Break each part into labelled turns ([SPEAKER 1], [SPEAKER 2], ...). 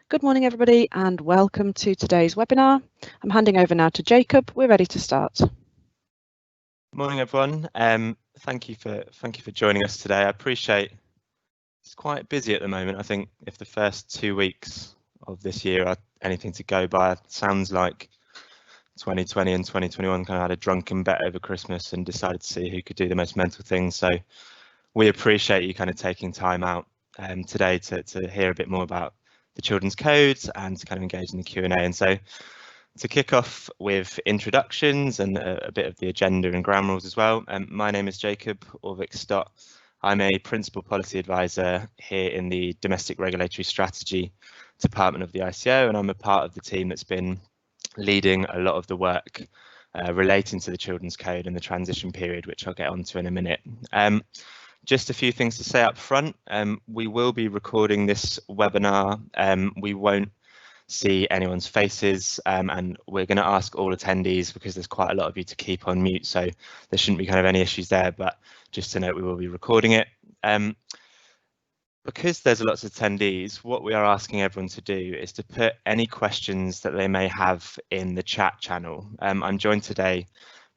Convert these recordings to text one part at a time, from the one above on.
[SPEAKER 1] Good morning, everybody, and welcome to today's webinar. I'm handing over now to Jacob. We're ready to start.
[SPEAKER 2] Morning, everyone. Thank you for joining us today. I appreciate it's quite busy at the moment. I think if the first 2 weeks of this year are anything to go by, it sounds like 2020 and 2021 kind of had a drunken bet over Christmas and decided to see who could do the most mental things. So we appreciate you kind of taking time out today to hear a bit more about the Children's Codes and to kind of engage in the Q&A. And so to kick off with introductions and a bit of the agenda and ground rules as well, my name is Jacob Orvik-Stott. I'm a Principal Policy Advisor here in the Domestic Regulatory Strategy Department of the ICO, and I'm a part of the team that's been leading a lot of the work relating to the Children's Code and the transition period, which I'll get onto in a minute. Just a few things to say up front. We will be recording this webinar. We won't see anyone's faces, and we're going to ask all attendees, because there's quite a lot of you, to keep on mute, so there shouldn't be kind of any issues there, but just to note, we will be recording it. Because there's lots of attendees, what we are asking everyone to do is to put any questions that they may have in the chat channel. I'm joined today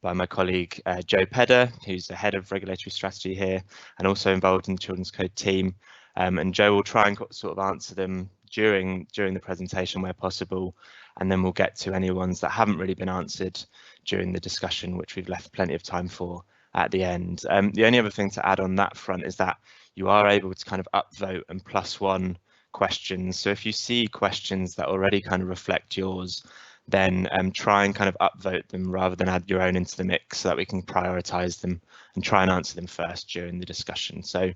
[SPEAKER 2] by my colleague Joe Pedder, who's the head of regulatory strategy here and also involved in the Children's Code team, and Joe will try and sort of answer them during the presentation where possible, and then we'll get to any ones that haven't really been answered during the discussion, which we've left plenty of time for at the end. The only other thing to add on that front is that you are able to kind of upvote and +1 questions. So if you see questions that already kind of reflect yours, then try and kind of upvote them rather than add your own into the mix, so that we can prioritise them and try and answer them first during the discussion. So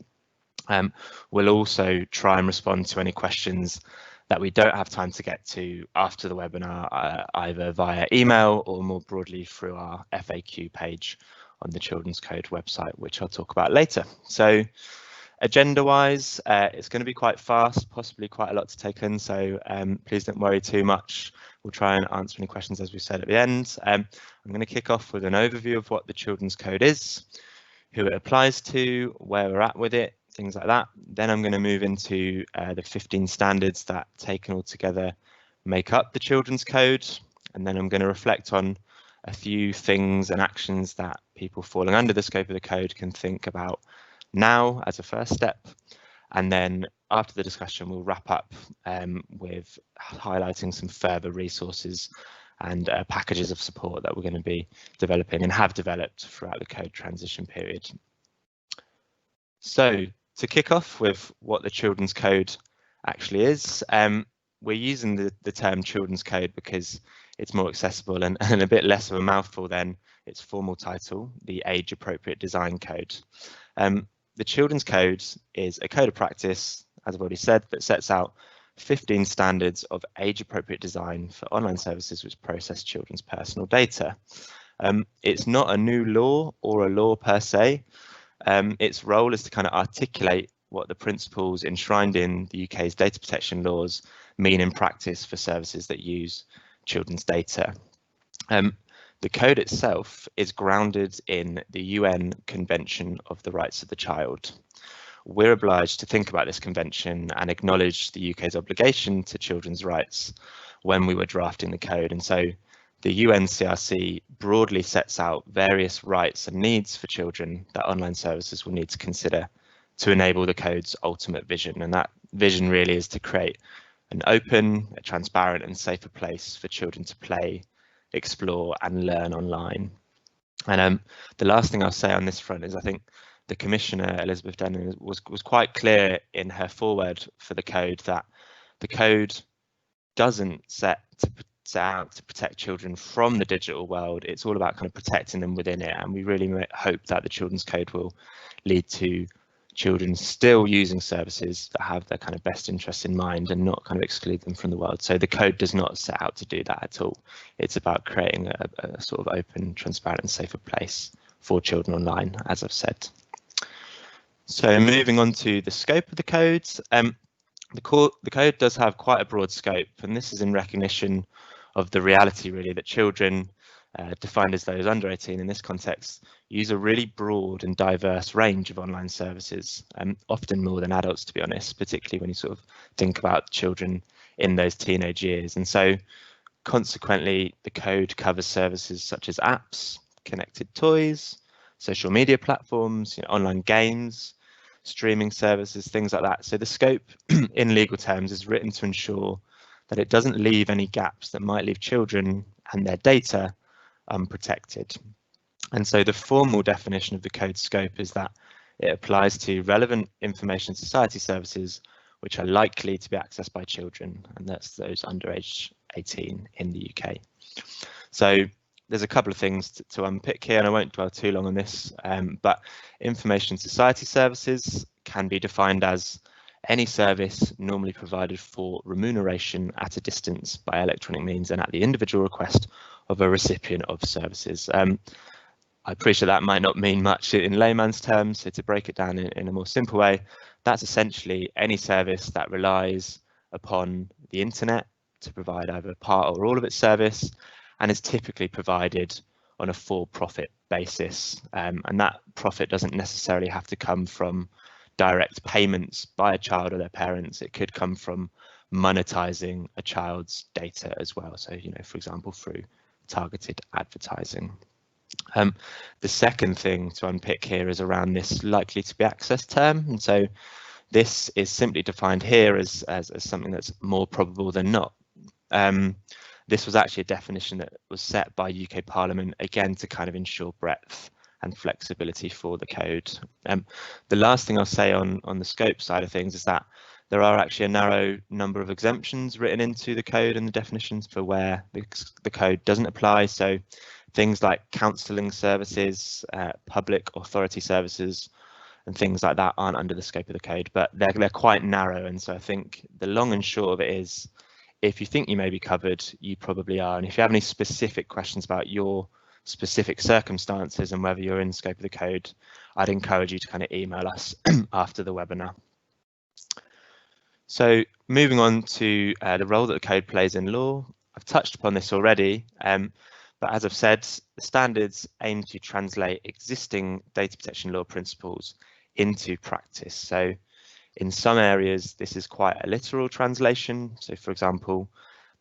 [SPEAKER 2] we'll also try and respond to any questions that we don't have time to get to after the webinar, either via email or more broadly through our FAQ page on the Children's Code website, which I'll talk about later. So agenda-wise, it's going to be quite fast, possibly quite a lot to take in, so please don't worry too much. We'll try and answer any questions, as we said, at the end. I'm going to kick off with an overview of what the Children's Code is, who it applies to, where we're at with it, things like that. Then I'm going to move into the 15 standards that, taken all together, make up the Children's Code. And then I'm going to reflect on a few things and actions that people falling under the scope of the code can think about now as a first step. And then after the discussion, we'll wrap up with highlighting some further resources and packages of support that we're going to be developing and have developed throughout the code transition period. So to kick off with what the Children's Code actually is, we're using the term Children's Code because it's more accessible and a bit less of a mouthful than its formal title, the Age Appropriate Design Code. The Children's Code is a code of practice, as I've already said, that sets out 15 standards of age-appropriate design for online services which process children's personal data. It's not a new law or a law per se. Its role is to kind of articulate what the principles enshrined in the UK's data protection laws mean in practice for services that use children's data. The code itself is grounded in the UN Convention of the Rights of the Child. We're obliged to think about this convention and acknowledge the UK's obligation to children's rights when we were drafting the code. And so the UNCRC broadly sets out various rights and needs for children that online services will need to consider to enable the code's ultimate vision. And that vision really is to create an open, a transparent and safer place for children to play, explore and learn online. And the last thing I'll say on this front is I think the Commissioner, Elizabeth Denham, was quite clear in her foreword for the code that the code doesn't set out to protect children from the digital world. It's all about kind of protecting them within it. And we really hope that the Children's Code will lead to children still using services that have their kind of best interests in mind and not kind of exclude them from the world. So the code does not set out to do that at all. It's about creating a sort of open, transparent and safer place for children online, as I've said. So moving on to the scope of the codes, the code does have quite a broad scope, and this is in recognition of the reality really that children, defined as those under 18 in this context, use a really broad and diverse range of online services, often more than adults, to be honest, particularly when you sort of think about children in those teenage years. And so consequently, the code covers services such as apps, connected toys, social media platforms, online games, streaming services, things like that. So the scope in legal terms is written to ensure that it doesn't leave any gaps that might leave children and their data unprotected. And so the formal definition of the code scope is that it applies to relevant information society services which are likely to be accessed by children, and that's those under age 18 in the UK. So there's a couple of things to unpick here, and I won't dwell too long on this, but information society services can be defined as any service normally provided for remuneration at a distance by electronic means and at the individual request of a recipient of services. I appreciate that might not mean much in layman's terms, so to break it down in a more simple way, that's essentially any service that relies upon the internet to provide either part or all of its service, and is typically provided on a for-profit basis. And that profit doesn't necessarily have to come from direct payments by a child or their parents. It could come from monetizing a child's data as well. So, for example, through targeted advertising. The second thing to unpick here is around this likely to be accessed term. And so this is simply defined here as something that's more probable than not. This was actually a definition that was set by UK Parliament, again, to kind of ensure breadth and flexibility for the code. The last thing I'll say on the scope side of things is that there are actually a narrow number of exemptions written into the code and the definitions for where the code doesn't apply. So things like counselling services, public authority services, and things like that aren't under the scope of the code, but they're quite narrow. And so I think the long and short of it is, if you think you may be covered, you probably are. And if you have any specific questions about your specific circumstances and whether you're in the scope of the code, I'd encourage you to kind of email us after the webinar. So moving on to the role that the code plays in law, I've touched upon this already, but as I've said, the standards aim to translate existing data protection law principles into practice. So in some areas, this is quite a literal translation. So for example,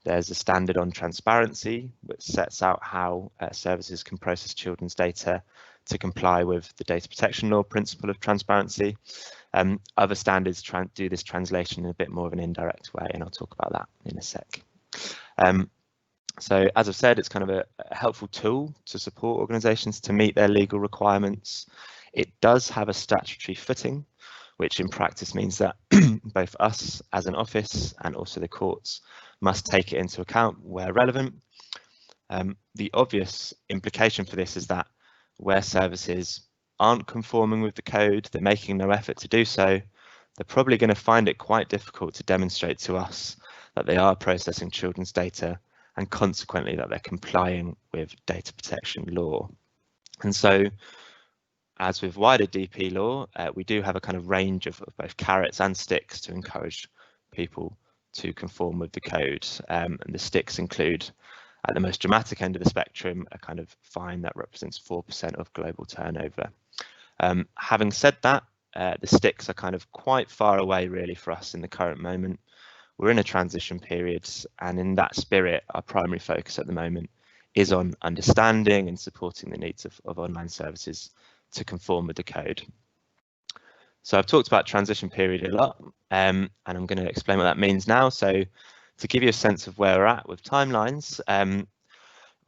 [SPEAKER 2] there's a standard on transparency, which sets out how services can process children's data to comply with the data protection law principle of transparency. Other standards do this translation in a bit more of an indirect way, and I'll talk about that in a sec. So as I've said, it's kind of a helpful tool to support organisations to meet their legal requirements. It does have a statutory footing, which in practice means that both us as an office and also the courts must take it into account where relevant. The obvious implication for this is that where services aren't conforming with the code, they're making no effort to do so, they're probably going to find it quite difficult to demonstrate to us that they are processing children's data and consequently that they're complying with data protection law. And so, as with wider DP law, we do have a kind of range of both carrots and sticks to encourage people to conform with the code. And the sticks include, at the most dramatic end of the spectrum, a kind of fine that represents 4% of global turnover. Having said that, the sticks are kind of quite far away really for us in the current moment. We're in a transition period, and in that spirit, our primary focus at the moment is on understanding and supporting the needs of online services to conform with the code. So I've talked about transition period a lot, and I'm going to explain what that means now. So to give you a sense of where we're at with timelines,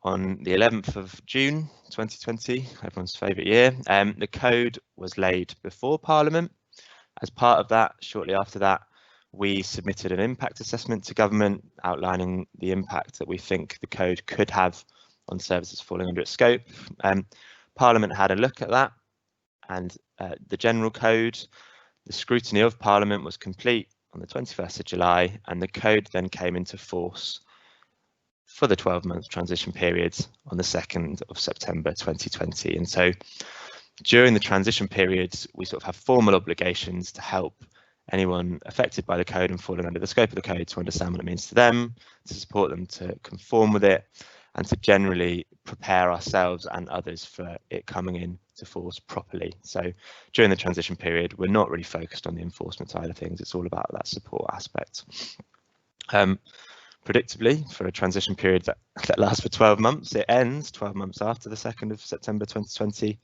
[SPEAKER 2] on the 11th of June 2020, everyone's favourite year, the code was laid before Parliament. As part of that, shortly after that, we submitted an impact assessment to government outlining the impact that we think the code could have on services falling under its scope. Parliament had a look at that, and the general code, the scrutiny of Parliament was complete on the 21st of July, and the code then came into force for the 12-month transition period on the 2nd of September 2020. And so during the transition period, we sort of have formal obligations to help anyone affected by the code and falling under the scope of the code to understand what it means to them, to support them to conform with it, and to generally prepare ourselves and others for it coming into force properly. So during the transition period, we're not really focused on the enforcement side of things. It's all about that support aspect. Predictably, for a transition period that lasts for 12 months, it ends 12 months after the 2nd of September 2020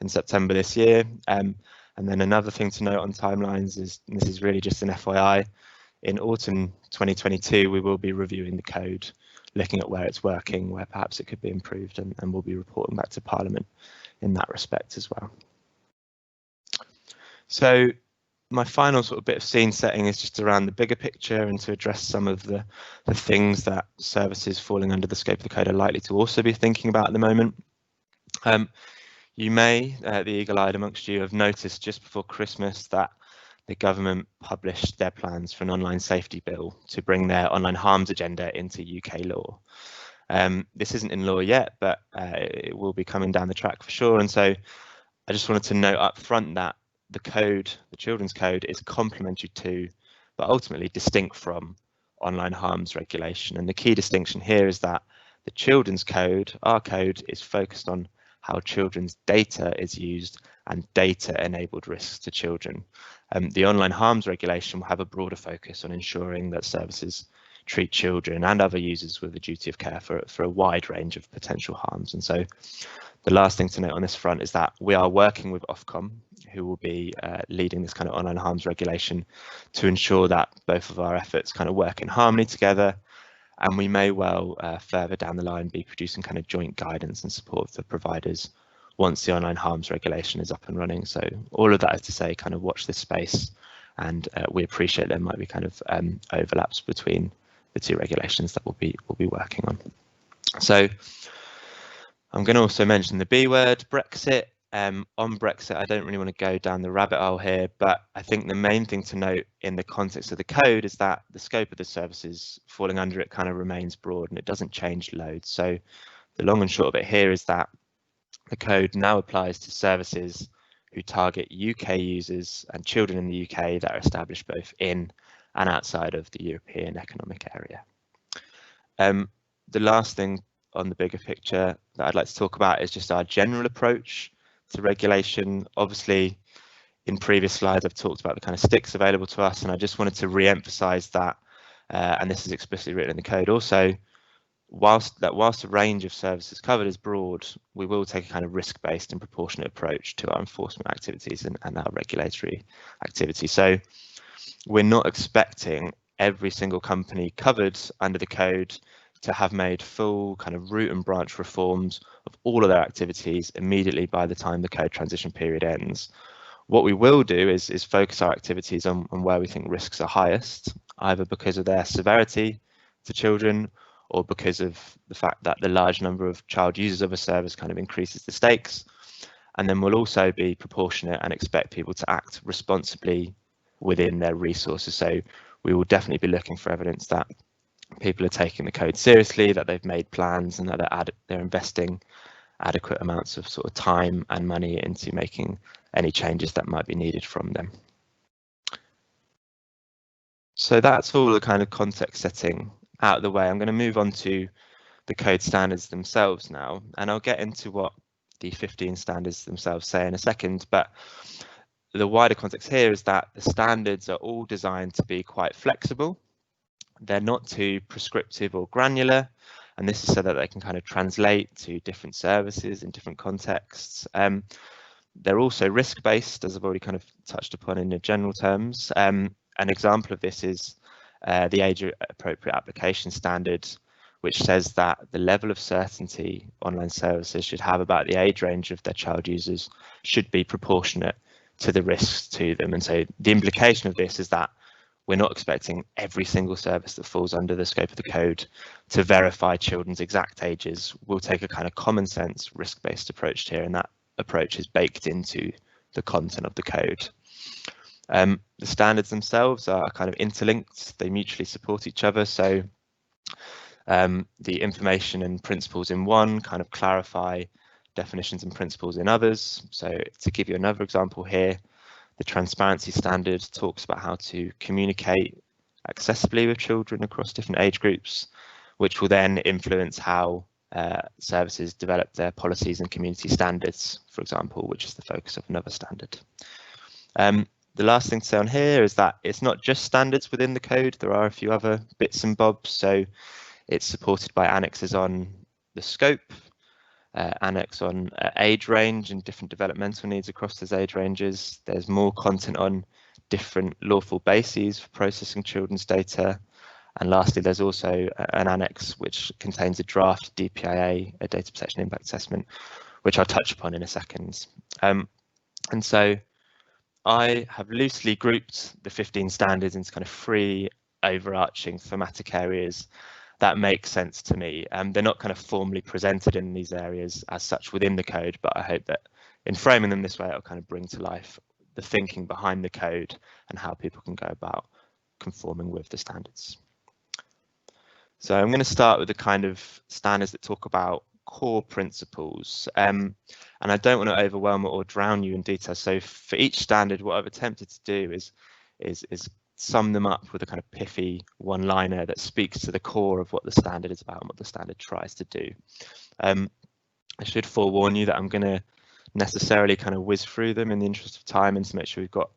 [SPEAKER 2] in September this year. And then another thing to note on timelines is, and this is really just an FYI, in autumn 2022, we will be reviewing the code, looking at where it's working, where perhaps it could be improved, and we'll be reporting back to Parliament in that respect as well. So my final sort of bit of scene setting is just around the bigger picture and to address some of the things that services falling under the scope of the code are likely to also be thinking about at the moment. You may, the eagle-eyed amongst you, have noticed just before Christmas that the government published their plans for an online safety bill to bring their online harms agenda into UK law. This isn't in law yet, but it will be coming down the track for sure. And so I just wanted to note up front that the code, the children's code, is complementary to, but ultimately distinct from, online harms regulation. And the key distinction here is that the children's code, our code, is focused on how children's data is used and data-enabled risks to children. The online harms regulation will have a broader focus on ensuring that services treat children and other users with a duty of care for a wide range of potential harms. And so the last thing to note on this front is that we are working with Ofcom, who will be leading this kind of online harms regulation, to ensure that both of our efforts kind of work in harmony together. And we may well further down the line be producing kind of joint guidance and support for providers once the online harms regulation is up and running. So all of that is to say, kind of watch this space, and we appreciate there might be kind of overlaps between the two regulations that we'll be working on. So I'm going to also mention the B word, Brexit. On Brexit, I don't really want to go down the rabbit hole here, but I think the main thing to note in the context of the code is that the scope of the services falling under it kind of remains broad and it doesn't change loads. So the long and short of it here is that the code now applies to services who target UK users and children in the UK that are established both in and outside of the European Economic Area. The last thing on the bigger picture that I'd like to talk about is just our general approach to regulation. Obviously, in previous slides, I've talked about the kind of sticks available to us, and I just wanted to re-emphasize that, and this is explicitly written in the code also, whilst the range of services covered is broad, we will take a kind of risk-based and proportionate approach to our enforcement activities and our regulatory activity. So we're not expecting every single company covered under the code to have made full kind of root and branch reforms of all of their activities immediately by the time the code transition period ends. What we will do is focus our activities on where we think risks are highest, either because of their severity to children or because of the fact that the large number of child users of a service kind of increases the stakes. And then we'll also be proportionate and expect people to act responsibly within their resources. So we will definitely be looking for evidence that people are taking the code seriously, that they've made plans, and that they're investing adequate amounts of sort of time and money into making any changes that might be needed from them. So that's all the kind of context setting out of the way. I'm going to move on to the code standards themselves now, and I'll get into what the 15 standards themselves say in a second, but the wider context here is that the standards are all designed to be quite flexible. They're not too prescriptive or granular, and this is so that they can kind of translate to different services in different contexts. They're also risk-based, as I've already kind of touched upon in the general terms. An example of this is the age-appropriate application standard, which says that the level of certainty online services should have about the age range of their child users should be proportionate to the risks to them. And so the implication of this is that we're not expecting every single service that falls under the scope of the code to verify children's exact ages. We'll take a kind of common sense risk-based approach here, and that approach is baked into the content of the code. The standards themselves are kind of interlinked, they mutually support each other. So the information and principles in one kind of clarify definitions and principles in others. So to give you another example here, the transparency standard talks about how to communicate accessibly with children across different age groups, which will then influence how services develop their policies and community standards, for example, which is the focus of another standard. The last thing to say on here is that it's not just standards within the code. There are a few other bits and bobs. So it's supported by annexes on the scope, annex on age range and different developmental needs across those age ranges. There's more content on different lawful bases for processing children's data. And lastly, there's also an annex which contains a draft DPIA, a data protection impact assessment, which I'll touch upon in a second. And so I have loosely grouped the 15 standards into kind of 3 overarching thematic areas that make sense to me. They're not kind of formally presented in these areas as such within the code, but I hope that in framing them this way, it'll kind of bring to life the thinking behind the code and how people can go about conforming with the standards. So I'm going to start with the kind of standards that talk about core principles, and I don't want to overwhelm or drown you in detail. So for each standard, what I've attempted to do is sum them up with a kind of pithy one-liner that speaks to the core of what the standard is about and what the standard tries to do. I should forewarn you that I'm going to necessarily kind of whiz through them in the interest of time and to make sure we've got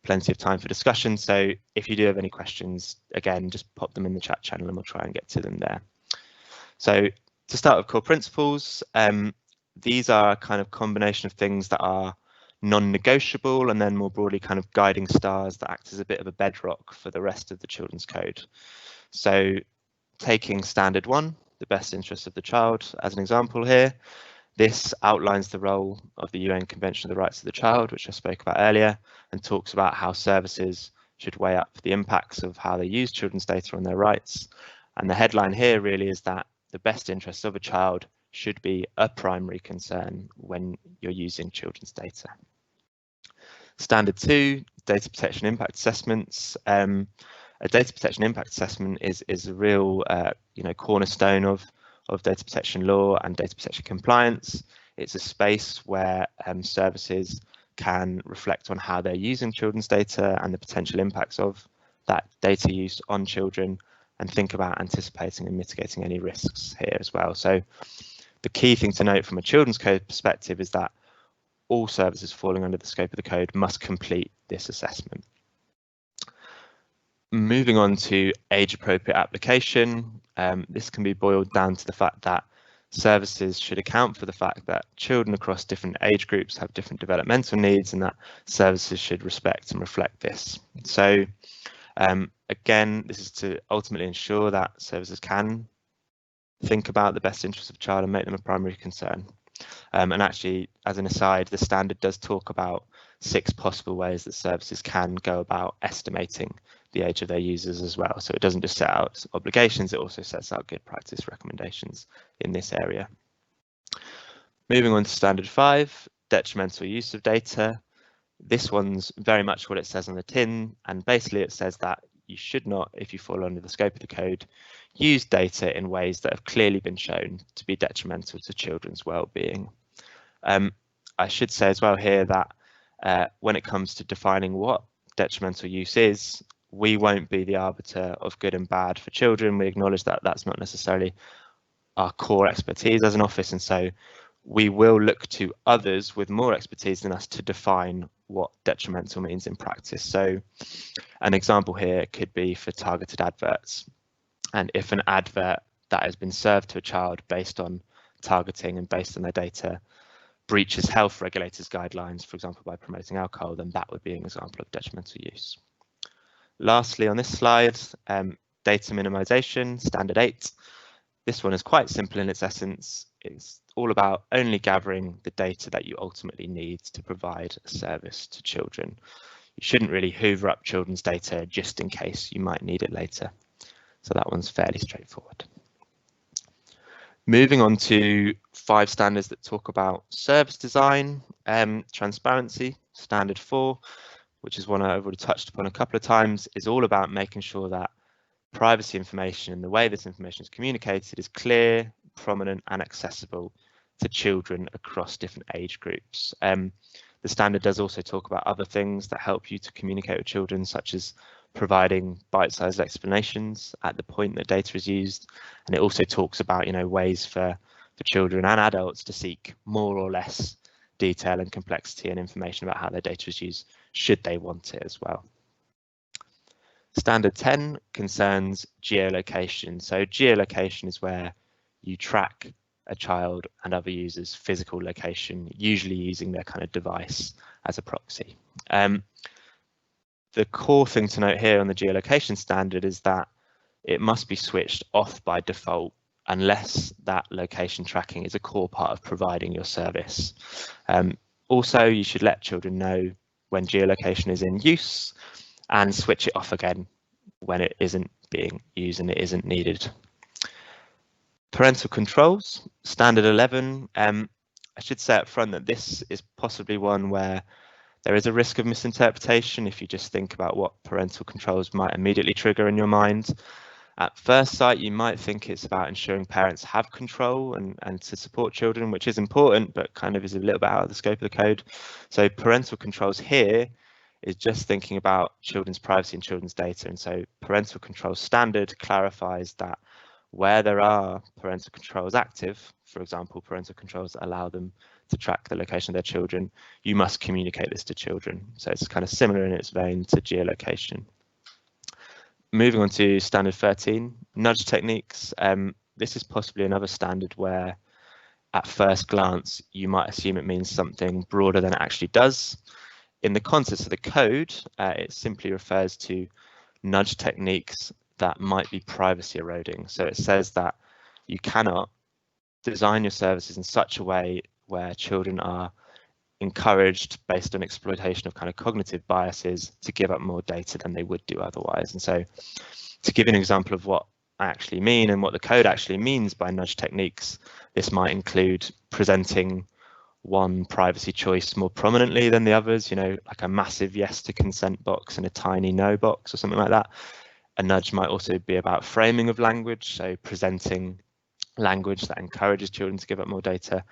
[SPEAKER 2] plenty of time for discussion. So if you do have any questions, again, just pop them in the chat channel and we'll try and get to them there. So to start with core principles, these are a kind of combination of things that are non-negotiable and then more broadly kind of guiding stars that act as a bit of a bedrock for the rest of the children's code. So taking standard 1, the best interest of the child, as an example here, this outlines the role of the UN Convention of the Rights of the Child, which I spoke about earlier, and talks about how services should weigh up the impacts of how they use children's data on their rights. And the headline here really is that the best interests of a child should be a primary concern when you're using children's data. Standard 2, data protection impact assessments. A data protection impact assessment is a real cornerstone of data protection law and data protection compliance. It's a space where services can reflect on how they're using children's data and the potential impacts of that data use on children, and think about anticipating and mitigating any risks here as well. So the key thing to note from a children's code perspective is that all services falling under the scope of the code must complete this assessment. Moving on to age appropriate application, this can be boiled down to the fact that services should account for the fact that children across different age groups have different developmental needs, and that services should respect and reflect this. So again, this is to ultimately ensure that services can think about the best interests of the child and make them a primary concern. And actually, as an aside, the standard does talk about 6 possible ways that services can go about estimating the age of their users as well. So it doesn't just set out obligations, it also sets out good practice recommendations in this area. Moving on to standard 5, detrimental use of data. This one's very much what it says on the tin, and basically it says that you should not, if you fall under the scope of the code, use data in ways that have clearly been shown to be detrimental to children's well-being. I should say as well here that when it comes to defining what detrimental use is, we won't be the arbiter of good and bad for children. We acknowledge that that's not necessarily our core expertise as an office, and so we will look to others with more expertise than us to define what detrimental means in practice. So an example here could be for targeted adverts. And if an advert that has been served to a child based on targeting and based on their data breaches health regulators' guidelines, for example, by promoting alcohol, then that would be an example of detrimental use. Lastly, on this slide, data minimization, standard 8. This one is quite simple in its essence. It's all about only gathering the data that you ultimately need to provide a service to children. You shouldn't really hoover up children's data just in case you might need it later. So that one's fairly straightforward. Moving on to 5 standards that talk about service design, transparency. Standard 4, which is one I've already touched upon a couple of times, is all about making sure that privacy information and the way this information is communicated is clear, prominent and accessible to children across different age groups. The standard does also talk about other things that help you to communicate with children, such as providing bite-sized explanations at the point that data is used, and it also talks about ways for children and adults to seek more or less detail and complexity and information about how their data is used, should they want it as well. Standard 10 concerns geolocation. So geolocation is where you track a child and other users' physical location, usually using their kind of device as a proxy. The core thing to note here on the geolocation standard is that it must be switched off by default unless that location tracking is a core part of providing your service. Also, you should let children know when geolocation is in use and switch it off again when it isn't being used and it isn't needed. Parental controls, standard 11. I should say up front that this is possibly one where there is a risk of misinterpretation if you just think about what parental controls might immediately trigger in your mind. At first sight, you might think it's about ensuring parents have control and to support children, which is important, but kind of is a little bit out of the scope of the code. So parental controls here is just thinking about children's privacy and children's data. And so parental controls standard clarifies that where there are parental controls active, for example, parental controls that allow them to track the location of their children, you must communicate this to children. So it's kind of similar in its vein to geolocation. Moving on to standard 13, nudge techniques. This is possibly another standard where at first glance you might assume it means something broader than it actually does. In the context of the code, it simply refers to nudge techniques that might be privacy eroding. So it says that you cannot design your services in such a way where children are encouraged based on exploitation of kind of cognitive biases to give up more data than they would do otherwise. And so to give you an example of what I actually mean and what the code actually means by nudge techniques, this might include presenting one privacy choice more prominently than the others, you know, like a massive yes to consent box and a tiny no box or something like that. A nudge might also be about framing of language, so presenting language that encourages children to give up more data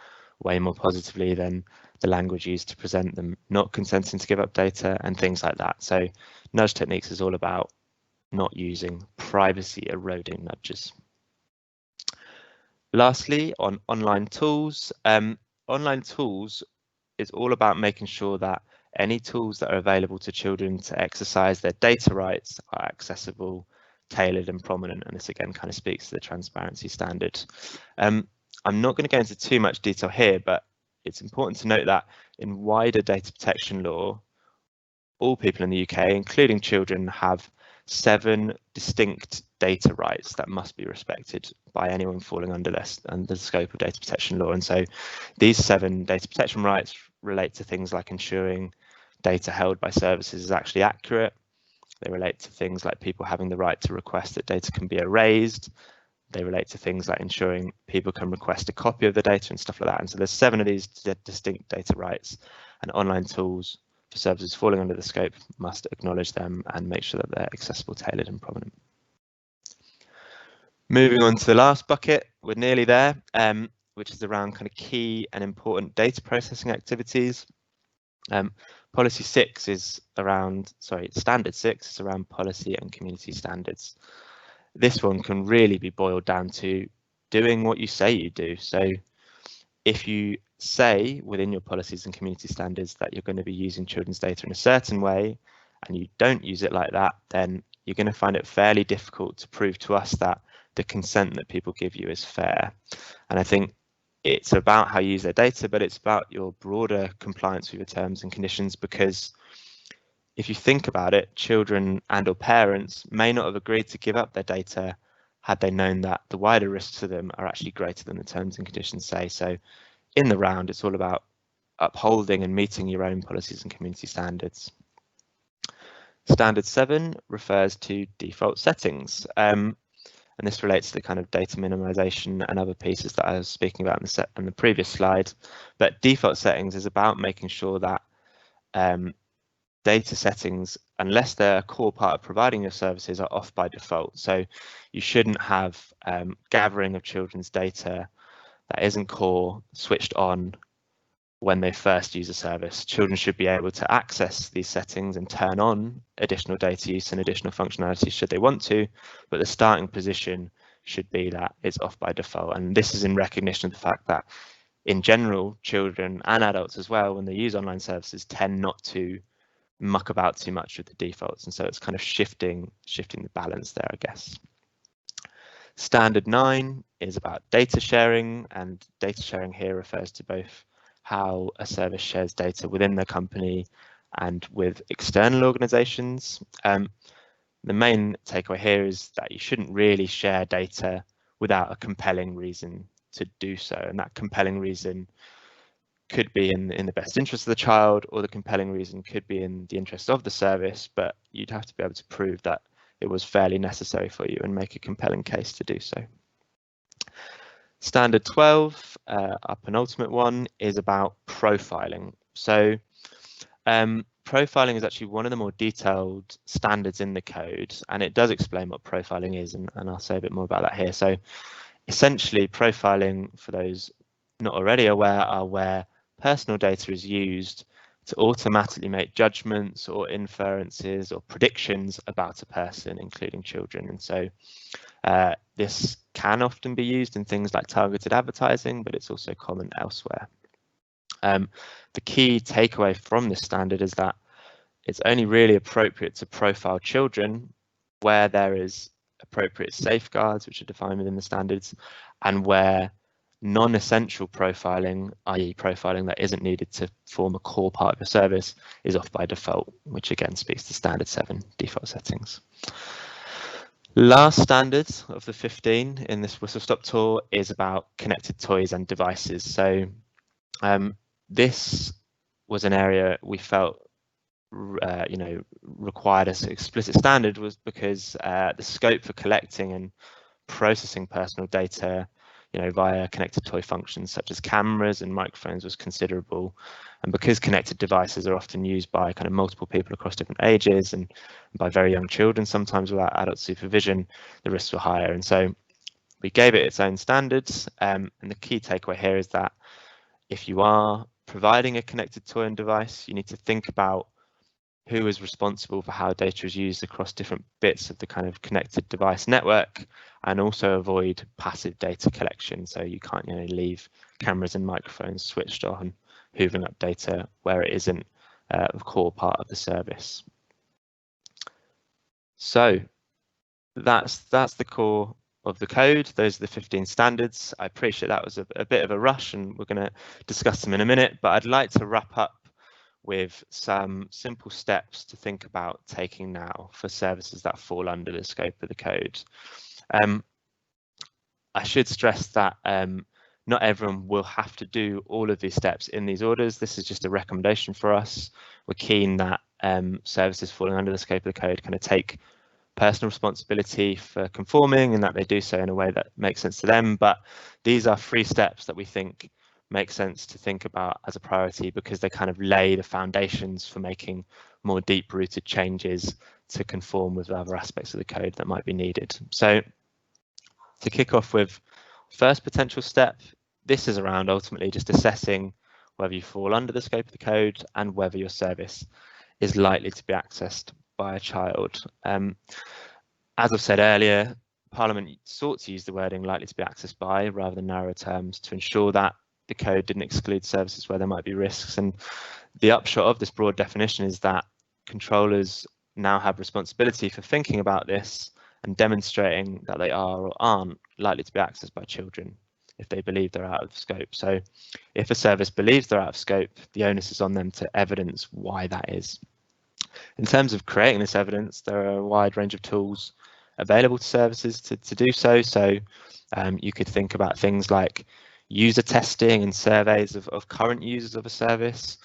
[SPEAKER 2] way more positively than the language used to present them not consenting to give up data and things like that. So nudge techniques is all about not using privacy eroding nudges. Lastly, on online tools, online tools is all about making sure that any tools that are available to children to exercise their data rights are accessible, tailored and prominent. And this again kind of speaks to the transparency standard. I'm not going to go into too much detail here, but it's important to note that in wider data protection law, all people in the UK, including children, have 7 distinct data rights that must be respected by anyone falling under the scope of data protection law. And so these 7 data protection rights relate to things like ensuring data held by services is actually accurate. They relate to things like people having the right to request that data can be erased. They relate to things like ensuring people can request a copy of the data and stuff like that. And so there's 7 of these distinct data rights, and online tools for services falling under the scope must acknowledge them and make sure that they're accessible, tailored and prominent. Moving on to the last bucket, we're nearly there, which is around kind of key and important data processing activities. Policy 6 is around, standard 6 is around policy and community standards. This one can really be boiled down to doing what you say you do. So if you say within your policies and community standards that you're going to be using children's data in a certain way and you don't use it like that, then you're going to find it fairly difficult to prove to us that the consent that people give you is fair. And I think it's about how you use their data, but it's about your broader compliance with your terms and conditions, because if you think about it, children and or parents may not have agreed to give up their data had they known that the wider risks to them are actually greater than the terms and conditions say. So in the round, it's all about upholding and meeting your own policies and community standards. Standard 7 refers to default settings. And this relates to the kind of data minimization and other pieces that I was speaking about in the previous slide. But default settings is about making sure that data settings, unless they're a core part of providing your services, are off by default. So you shouldn't have gathering of children's data that isn't core switched on when they first use a service. Children should be able to access these settings and turn on additional data use and additional functionality should they want to, but the starting position should be that it's off by default. And this is in recognition of the fact that in general, children and adults as well, when they use online services, tend not to muck about too much with the defaults, and so it's kind of shifting the balance there, I guess. Standard 9 is about data sharing, and data sharing here refers to both how a service shares data within the company and with external organizations. The main takeaway here is that you shouldn't really share data without a compelling reason to do so, and that compelling reason could be in the best interest of the child, or the compelling reason could be in the interest of the service, but you'd have to be able to prove that it was fairly necessary for you and make a compelling case to do so. Standard 12, our penultimate one, is about profiling. So profiling is actually one of the more detailed standards in the code, and it does explain what profiling is, and I'll say a bit more about that here. So essentially, profiling, for those not already aware, are where personal data is used to automatically make judgments or inferences or predictions about a person, including children. And so this can often be used in things like targeted advertising, but it's also common elsewhere. The key takeaway from this standard is that it's only really appropriate to profile children where there is appropriate safeguards, which are defined within the standards, and where non-essential profiling, i.e. profiling that isn't needed to form a core part of the service, is off by default, which again speaks to standard 7 default settings. Last standard of the 15 in this whistle stop tour is about connected toys and devices. So this was an area we felt required an explicit standard, was because the scope for collecting and processing personal data via connected toy functions such as cameras and microphones was considerable, and because connected devices are often used by kind of multiple people across different ages and by very young children, sometimes without adult supervision, the risks were higher. And so we gave it its own standards, and the key takeaway here is that if you are providing a connected toy and device, you need to think about who is responsible for how data is used across different bits of the kind of connected device network, and also avoid passive data collection. So you can't leave cameras and microphones switched on, hoovering up data where it isn't a core part of the service. So that's the core of the code. Those are the 15 standards. I appreciate that was a bit of a rush, and we're going to discuss them in a minute, but I'd like to wrap up with some simple steps to think about taking now for services that fall under the scope of the code. I should stress that not everyone will have to do all of these steps in these orders. This is just a recommendation for us. We're keen that services falling under the scope of the code kind of take personal responsibility for conforming, and that they do so in a way that makes sense to them. But these are 3 steps that we think make sense to think about as a priority, because they kind of lay the foundations for making more deep-rooted changes to conform with other aspects of the code that might be needed. So to kick off with, first potential step, this is around ultimately just assessing whether you fall under the scope of the code and whether your service is likely to be accessed by a child. As I've said earlier, Parliament sought to use the wording likely to be accessed by rather than narrow terms to ensure that the code didn't exclude services where there might be risks. And the upshot of this broad definition is that controllers now have responsibility for thinking about this and demonstrating that they are or aren't likely to be accessed by children if they believe they're out of scope. So if a service believes they're out of scope, the onus is on them to evidence why that is. In terms of creating this evidence, there are a wide range of tools available to services to do so. So you could think about things like user testing and surveys of current users of a service.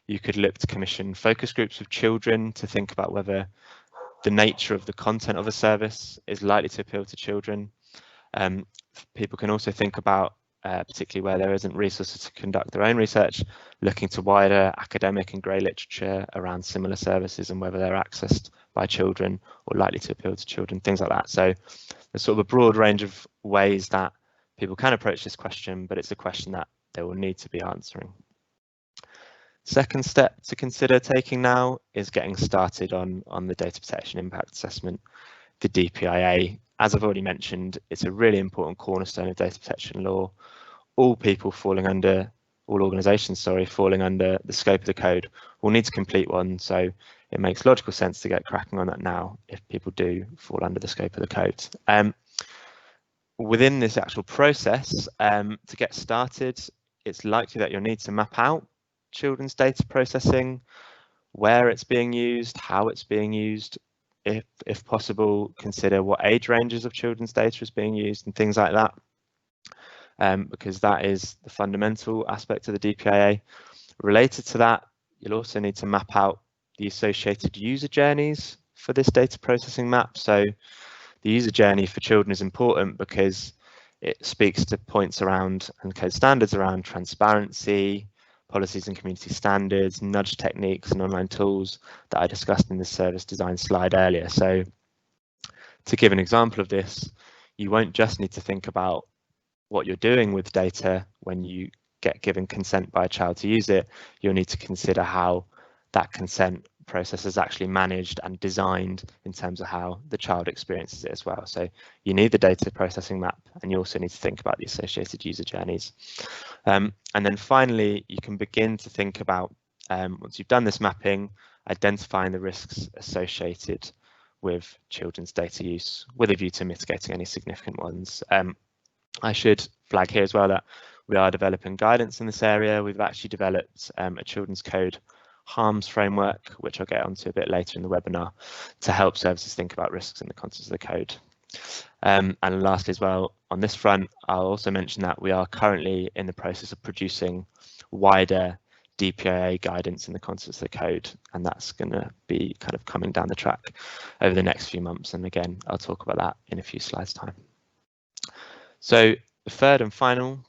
[SPEAKER 2] You could look to commission focus groups with children to think about whether the nature of the content of a service is likely to appeal to children. People can also think about, particularly where there isn't resources to conduct their own research, looking to wider academic and grey literature around similar services and whether they're accessed by children or likely to appeal to children, things like that. So there's sort of a broad range of ways that people can approach this question, but it's a question that they will need to be answering. Second step to consider taking now is getting started on the data protection impact assessment, the DPIA. As I've already mentioned, it's a really important cornerstone of data protection law. all organisations, falling under the scope of the code will need to complete one. So it makes logical sense to get cracking on that now if people do fall under the scope of the code. Within this actual process, to get started, it's likely that you'll need to map out children's data processing, where it's being used, how it's being used. If possible, consider what age ranges of children's data is being used and things like that, because that is the fundamental aspect of the DPIA. Related to that, you'll also need to map out the associated user journeys for this data processing map. So the user journey for children is important because it speaks to points around and code standards around transparency, policies and community standards, nudge techniques and online tools that I discussed in the service design slide earlier. So to give an example of this, you won't just need to think about what you're doing with data when you get given consent by a child to use it. You'll need to consider how that consent process is actually managed and designed in terms of how the child experiences it as well. So you need the data processing map, and you also need to think about the associated user journeys. And then finally, you can begin to think about, once you've done this mapping, identifying the risks associated with children's data use with a view to mitigating any significant ones. I should flag here as well that we are developing guidance in this area. We've actually developed a children's code harms framework, which I'll get onto a bit later in the webinar, to help services think about risks in the context of the code. And lastly as well, on this front, I'll also mention that we are currently in the process of producing wider DPIA guidance in the context of the code, and that's going to be kind of coming down the track over the next few months. And again, I'll talk about that in a few slides' time. So the third and final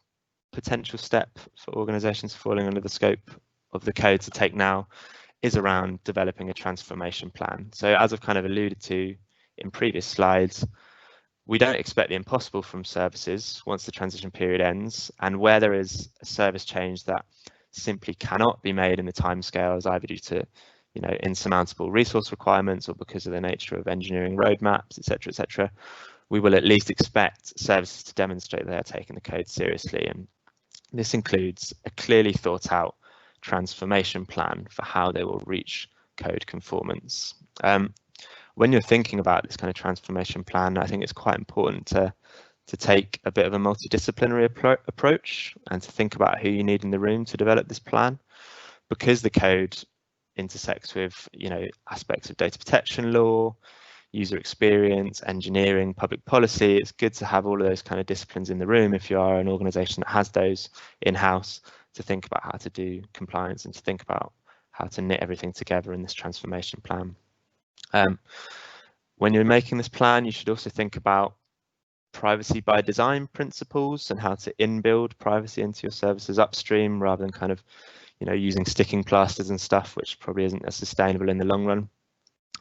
[SPEAKER 2] potential step for organisations falling under the scope of the code to take now is around developing a transformation plan. So as I've kind of alluded to in previous slides, we don't expect the impossible from services once the transition period ends, and where there is a service change that simply cannot be made in the timescales, either due to insurmountable resource requirements or because of the nature of engineering roadmaps, etc., we will at least expect services to demonstrate they are taking the code seriously. And this includes a clearly thought out transformation plan for how they will reach code conformance. When you're thinking about this kind of transformation plan, I think it's quite important to take a bit of a multidisciplinary approach and to think about who you need in the room to develop this plan, because the code intersects with aspects of data protection law, user experience, engineering, public policy. It's good to have all of those kind of disciplines in the room if you are an organisation that has those in-house, to think about how to do compliance and to think about how to knit everything together in this transformation plan. When you're making this plan, you should also think about privacy by design principles and how to inbuild privacy into your services upstream, rather than kind of using sticking plasters and stuff, which probably isn't as sustainable in the long run.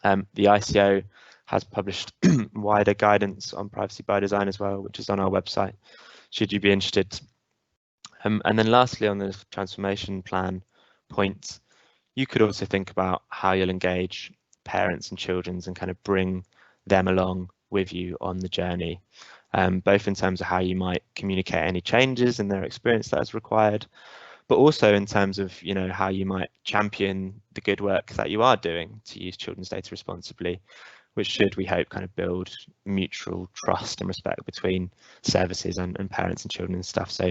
[SPEAKER 2] The ICO has published wider guidance on privacy by design as well, which is on our website, should you be interested. And then lastly, on the transformation plan point, you could also think about how you'll engage parents and children and kind of bring them along with you on the journey, both in terms of how you might communicate any changes in their experience that is required, but also in terms of how you might champion the good work that you are doing to use children's data responsibly, which should, we hope, kind of build mutual trust and respect between services and parents and children and stuff. So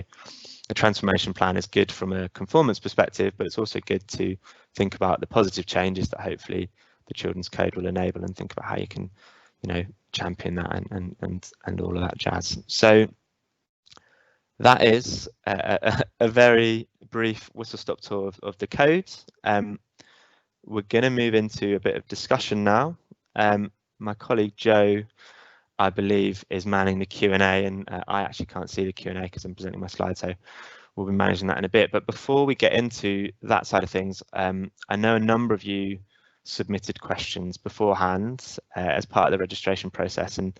[SPEAKER 2] a transformation plan is good from a conformance perspective, but it's also good to think about the positive changes that hopefully the children's code will enable, and think about how you can champion that and all of that jazz. So that is a very brief whistle-stop tour of the code. We're going to move into a bit of discussion now. My colleague Joe, I believe, is manning the Q&A, and I actually can't see the Q&A because I'm presenting my slides, so we'll be managing that in a bit. But before we get into that side of things, I know a number of you submitted questions beforehand as part of the registration process, and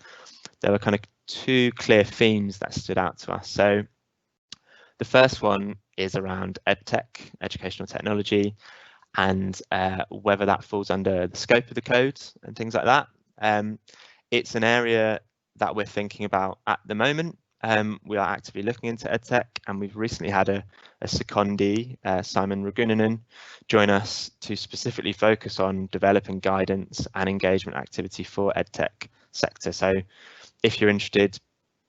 [SPEAKER 2] there were kind of two clear themes that stood out to us. So the first one is around EdTech, educational technology, and whether that falls under the scope of the code and things like that. It's an area that we're thinking about at the moment. we are actively looking into EdTech, and we've recently had a secondee, Simon Ragunanan, join us to specifically focus on developing guidance and engagement activity for EdTech sector. So if you're interested,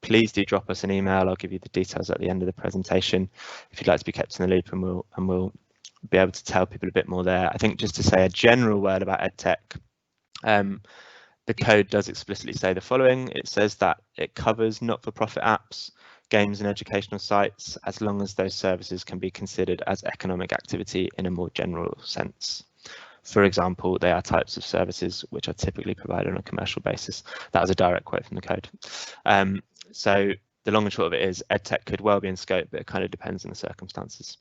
[SPEAKER 2] please do drop us an email. I'll give you the details at the end of the presentation if you'd like to be kept in the loop, and we'll be able to tell people a bit more there. I think just to say a general word about EdTech, the code does explicitly say the following. It says that it covers not-for-profit apps, games and educational sites, as long as those services can be considered as economic activity in a more general sense. For example, they are types of services which are typically provided on a commercial basis. That was a direct quote from the code. So the long and short of it is EdTech could well be in scope, but it kind of depends on the circumstances.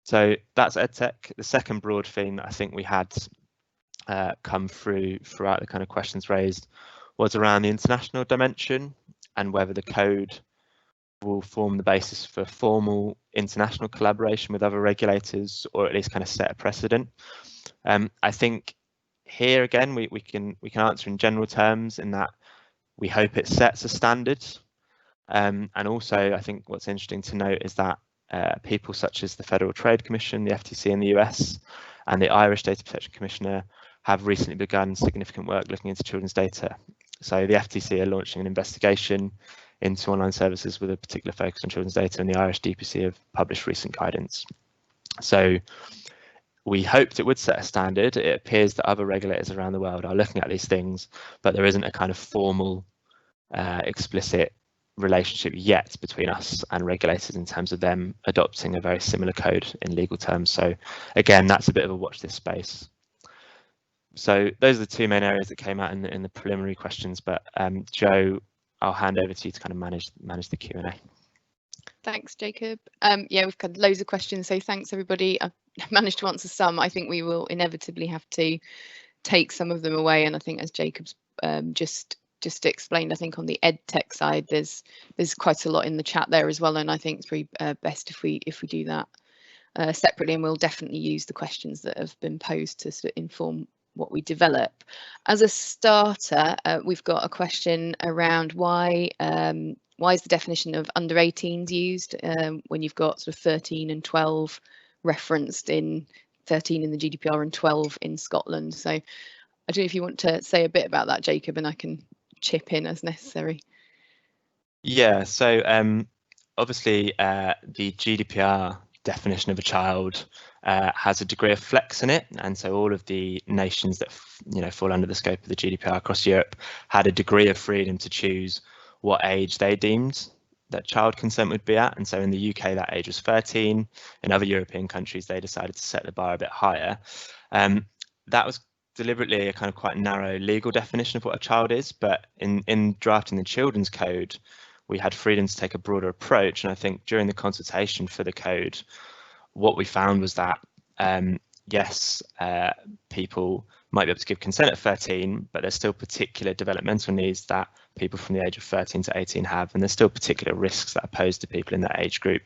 [SPEAKER 2] So that's EdTech. The second broad theme that I think we had come throughout the kind of questions raised was around the international dimension and whether the code will form the basis for formal international collaboration with other regulators, or at least kind of set a precedent. I think here again we can answer in general terms in that we hope it sets a standard, and also I think what's interesting to note is that people such as the Federal Trade Commission, the FTC in the US, and the Irish Data Protection Commissioner have recently begun significant work looking into children's data. So the FTC are launching an investigation into online services with a particular focus on children's data, and the Irish DPC have published recent guidance. So we hoped it would set a standard. It appears that other regulators around the world are looking at these things, but there isn't a kind of formal, explicit relationship yet between us and regulators in terms of them adopting a very similar code in legal terms. So again, that's a bit of a watch this space. So those are the two main areas that came out in the preliminary questions, but Jo, I'll hand over to you to kind of manage the Q&A.
[SPEAKER 3] Thanks, Jacob. Yeah, we've got loads of questions, so thanks everybody. I've managed to answer some. I think we will inevitably have to take some of them away, and I think as Jacob's just explained, I think on the EdTech side there's quite a lot in the chat there as well, and I think it's probably best if we do that separately, and we'll definitely use the questions that have been posed to sort of inform what we develop. As a starter, we've got a question around why is the definition of under 18s used when you've got sort of 13 and 12 referenced, in 13 in the GDPR and 12 in Scotland. So I don't know if you want to say a bit about that, Jacob, and I can chip in as necessary.
[SPEAKER 2] Yeah, so obviously the GDPR definition of a child has a degree of flex in it, and so all of the nations that fall under the scope of the GDPR across Europe had a degree of freedom to choose what age they deemed that child consent would be at. And so in the UK that age was 13. In other European countries they decided to set the bar a bit higher. That was deliberately a kind of quite narrow legal definition of what a child is, but in drafting the children's code we had freedom to take a broader approach. And I think during the consultation for the code, what we found was that yes, people might be able to give consent at 13, but there's still particular developmental needs that people from the age of 13 to 18 have, and there's still particular risks that are posed to people in that age group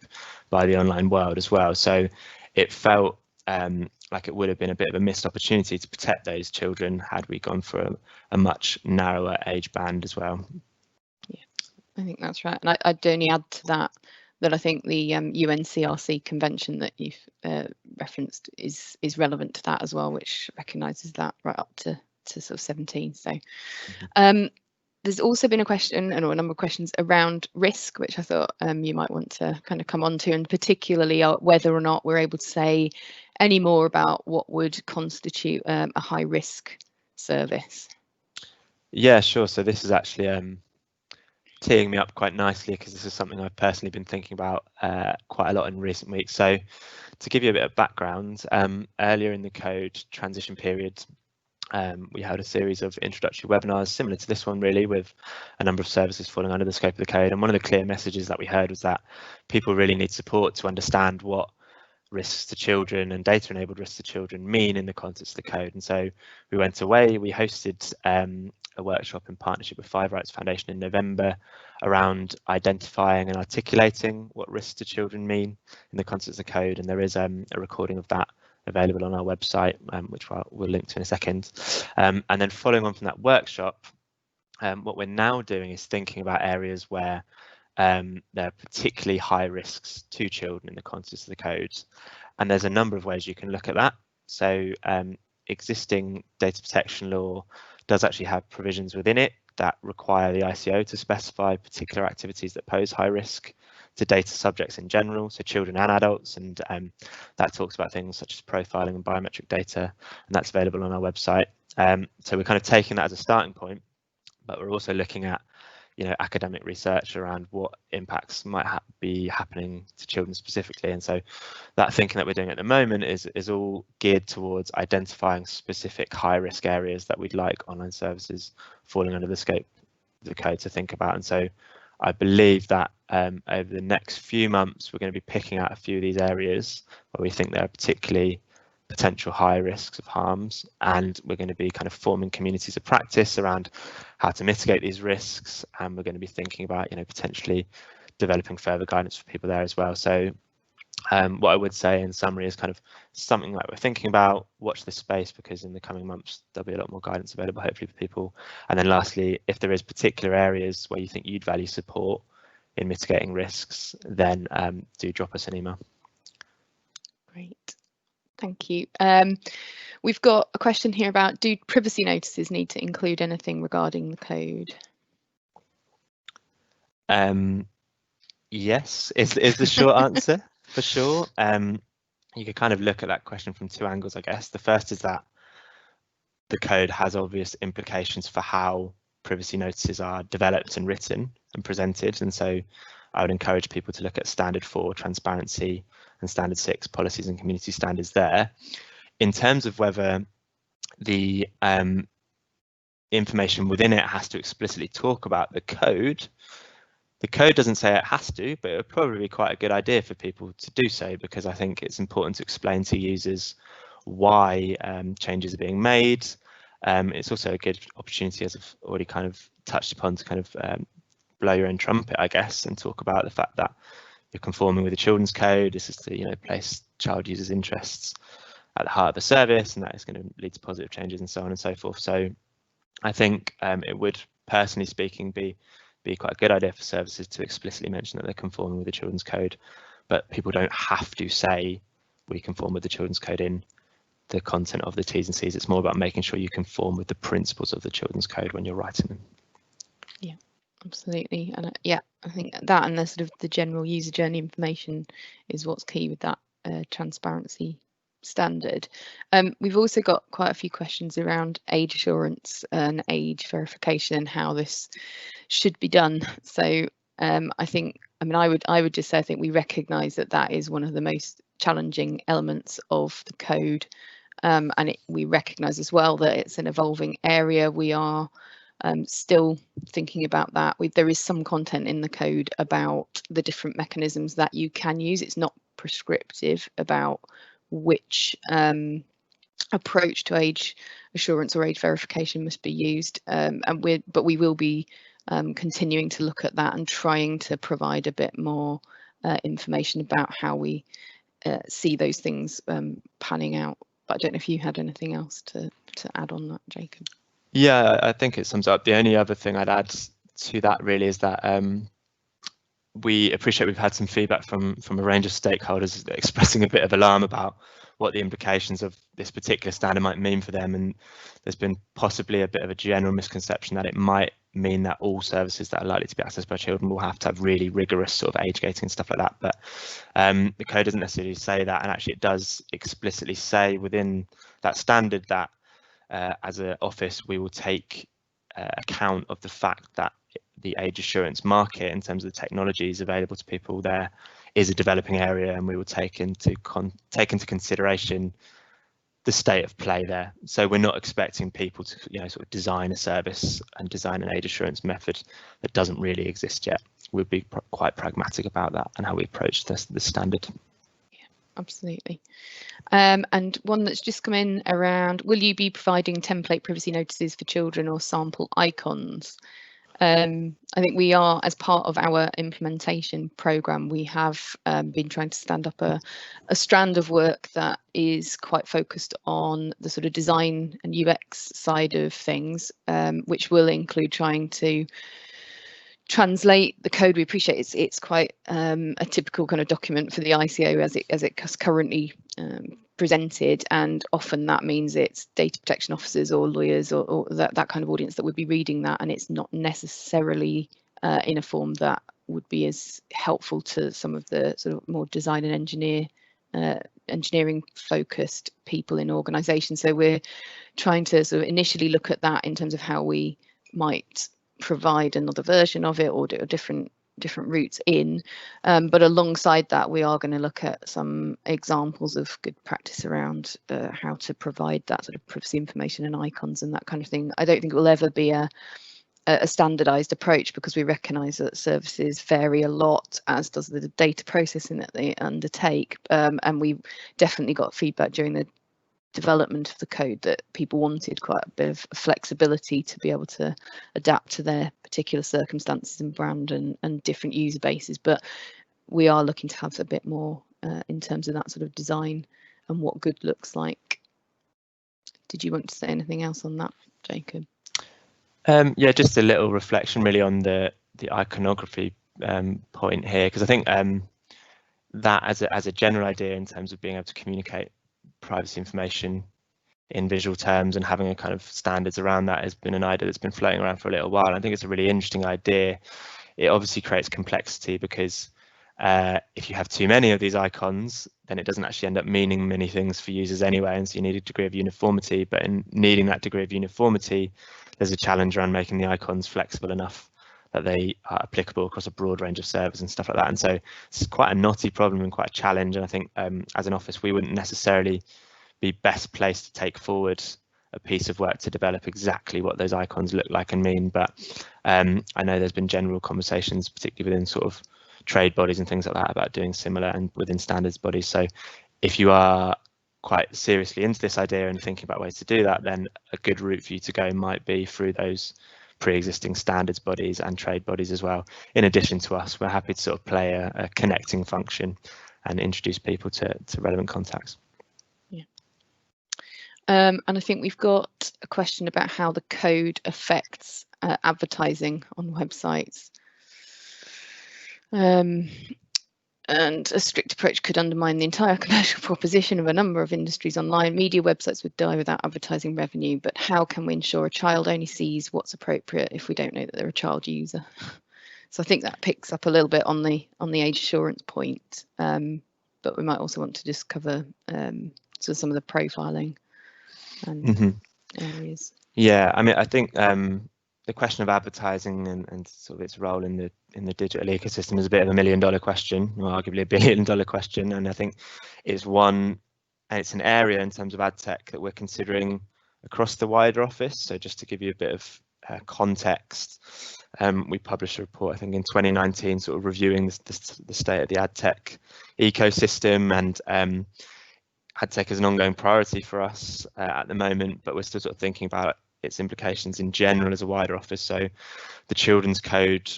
[SPEAKER 2] by the online world as well. So it felt like it would have been a bit of a missed opportunity to protect those children had we gone for a much narrower age band as well.
[SPEAKER 3] Yeah, I think that's right. And I'd only add to that I think the UNCRC convention that you've referenced is relevant to that as well, which recognises that right up to sort of 17. So there's also been a question, or a number of questions around risk, which I thought you might want to kind of come on to, and particularly whether or not we're able to say any more about what would constitute a high risk service. Yeah,
[SPEAKER 2] sure. So this is actually teeing me up quite nicely, because this is something I've personally been thinking about quite a lot in recent weeks. So to give you a bit of background, earlier in the code transition period, we had a series of introductory webinars similar to this one, really, with a number of services falling under the scope of the code. And one of the clear messages that we heard was that people really need support to understand what risks to children and data enabled risks to children mean in the context of the code. And so we went away, we hosted a workshop in partnership with Five Rights Foundation in November around identifying and articulating what risks to children mean in the context of the code. And there is a recording of that available on our website, which we'll link to in a second. And then following on from that workshop, what we're now doing is thinking about areas where there are particularly high risks to children in the context of the codes, and there's a number of ways you can look at that. So existing data protection law does actually have provisions within it that require the ICO to specify particular activities that pose high risk to data subjects in general, so children and adults, and that talks about things such as profiling and biometric data, and that's available on our website. So we're kind of taking that as a starting point, but we're also looking at academic research around what impacts might be happening to children specifically, and so that thinking that we're doing at the moment is all geared towards identifying specific high risk areas that we'd like online services falling under the scope of the code to think about. And so I believe that over the next few months we're going to be picking out a few of these areas where we think there are particularly potential high risks of harms, and we're going to be kind of forming communities of practice around how to mitigate these risks, and we're going to be thinking about potentially developing further guidance for people there as well. So what I would say in summary is kind of something that we're thinking about. Watch this space, because in the coming months there'll be a lot more guidance available hopefully for people. And then lastly, if there is particular areas where you think you'd value support in mitigating risks, then do drop us an email.
[SPEAKER 3] Great. Thank you. We've got a question here about, do privacy notices need to include anything regarding the code?
[SPEAKER 2] Yes, is the short answer for sure. You could kind of look at that question from two angles, I guess. The first is that the code has obvious implications for how privacy notices are developed and written and presented, and so I would encourage people to look at Standard 4 transparency and Standard 6 policies and community standards there. In terms of whether the information within it has to explicitly talk about the code doesn't say it has to, but it would probably be quite a good idea for people to do so, because I think it's important to explain to users why changes are being made. It's also a good opportunity, as I've already kind of touched upon, to kind of blow your own trumpet, I guess, and talk about the fact that you're conforming with the Children's Code. This is to place child users' interests at the heart of the service, and that is going to lead to positive changes and so on and so forth. So I think it would, personally speaking, be quite a good idea for services to explicitly mention that they're conforming with the Children's Code, but people don't have to say we conform with the Children's Code in the content of the T's and C's. It's more about making sure you conform with the principles of the Children's Code when you're writing them.
[SPEAKER 3] Yeah, absolutely. And yeah, I think that and the sort of the general user journey information is what's key with that transparency standard. We've also got quite a few questions around age assurance and age verification and how this should be done. So I would just say I think we recognise that is one of the most challenging elements of the code, and we recognise as well that it's an evolving area. We are still thinking about that. There is some content in the code about the different mechanisms that you can use. It's not prescriptive about which approach to age assurance or age verification must be used, but we will be continuing to look at that and trying to provide a bit more information about how we see those things panning out. But I don't know if you had anything else to add on that, Jacob.
[SPEAKER 2] Yeah, I think it sums up. The only other thing I'd add to that really is that we appreciate we've had some feedback from a range of stakeholders expressing a bit of alarm about what the implications of this particular standard might mean for them, and there's been possibly a bit of a general misconception that it might mean that all services that are likely to be accessed by children will have to have really rigorous sort of age gating and stuff like that, but the code doesn't necessarily say that, and actually it does explicitly say within that standard that as an office we will take account of the fact that the age assurance market in terms of the technologies available to people there is a developing area, and we will take into consideration the state of play there. So we're not expecting people to sort of design a service and design an age assurance method that doesn't really exist yet. We'll be quite pragmatic about that and how we approach the standard.
[SPEAKER 3] Yeah, absolutely. And one that's just come in around, will you be providing template privacy notices for children or sample icons? I think we are, as part of our implementation programme, we have been trying to stand up a strand of work that is quite focused on the sort of design and UX side of things, which will include trying to translate the code. We appreciate it's quite a typical kind of document for the ICO as it's currently presented, and often that means it's data protection officers or lawyers or that kind of audience that would be reading that, and it's not necessarily in a form that would be as helpful to some of the sort of more design and engineering focused people in organizations. So we're trying to sort of initially look at that in terms of how we might provide another version of it or do different routes in, but alongside that we are going to look at some examples of good practice around how to provide that sort of privacy information and icons and that kind of thing. I don't think it will ever be a standardized approach, because we recognize that services vary a lot, as does the data processing that they undertake, and we definitely got feedback during the development of the code that people wanted quite a bit of flexibility to be able to adapt to their particular circumstances and brand and different user bases. But we are looking to have a bit more in terms of that sort of design and what good looks like. Did you want to say anything else on that, Jacob?
[SPEAKER 2] Yeah, just a little reflection really on the iconography point here, because I think that as a general idea in terms of being able to communicate privacy information in visual terms and having a kind of standards around that has been an idea that's been floating around for a little while. I think it's a really interesting idea. It obviously creates complexity, because if you have too many of these icons, then it doesn't actually end up meaning many things for users anyway, and so you need a degree of uniformity. But in needing that degree of uniformity, there's a challenge around making the icons flexible enough that they are applicable across a broad range of servers and stuff like that. And so it's quite a knotty problem and quite a challenge. And I think as an office, we wouldn't necessarily be best placed to take forward a piece of work to develop exactly what those icons look like and mean. But I know there's been general conversations, particularly within sort of trade bodies and things like that, about doing similar and within standards bodies. So if you are quite seriously into this idea and thinking about ways to do that, then a good route for you to go might be through those pre-existing standards bodies and trade bodies as well. In addition to us, we're happy to sort of play a connecting function and introduce people to relevant contacts.
[SPEAKER 3] Yeah. And I think we've got a question about how the code affects advertising on websites. And a strict approach could undermine the entire commercial proposition of a number of industries online. Media websites would die without advertising revenue, but how can we ensure a child only sees what's appropriate if we don't know that they're a child user? So I think that picks up a little bit on the age assurance point, but we might also want to just cover sort of some of the profiling and areas.
[SPEAKER 2] Yeah, I mean, I think the question of advertising and sort of its role in the digital ecosystem is a bit of $1 million question, or arguably $1 billion question. And I think it's an area in terms of ad tech that we're considering across the wider office. So just to give you a bit of context, we published a report, I think in 2019, sort of reviewing the state of the ad tech ecosystem, and ad tech is an ongoing priority for us at the moment, but we're still sort of thinking about its implications in general as a wider office. So the Children's Code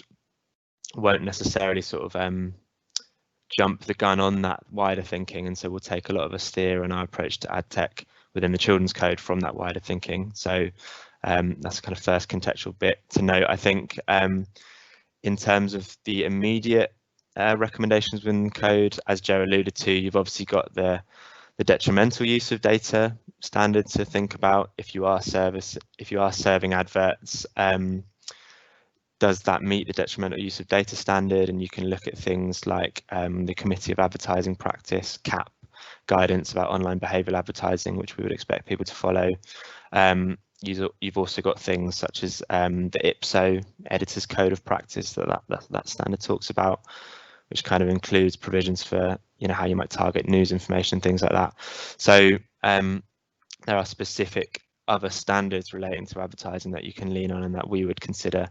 [SPEAKER 2] won't necessarily sort of jump the gun on that wider thinking, and so we'll take a lot of a steer on our approach to ad tech within the Children's Code from that wider thinking. So that's the kind of first contextual bit to note. I think in terms of the immediate recommendations within the code, as Joe alluded to, you've obviously got the detrimental use of data standard to think about. If you are serving adverts, does that meet the detrimental use of data standard? And you can look at things like the Committee of Advertising Practice, CAP, guidance about online behavioural advertising, which we would expect people to follow. You've also got things such as the IPSO Editor's Code of Practice that standard talks about, which kind of includes provisions for how you might target news information, things like that. So there are specific other standards relating to advertising that you can lean on and that we would consider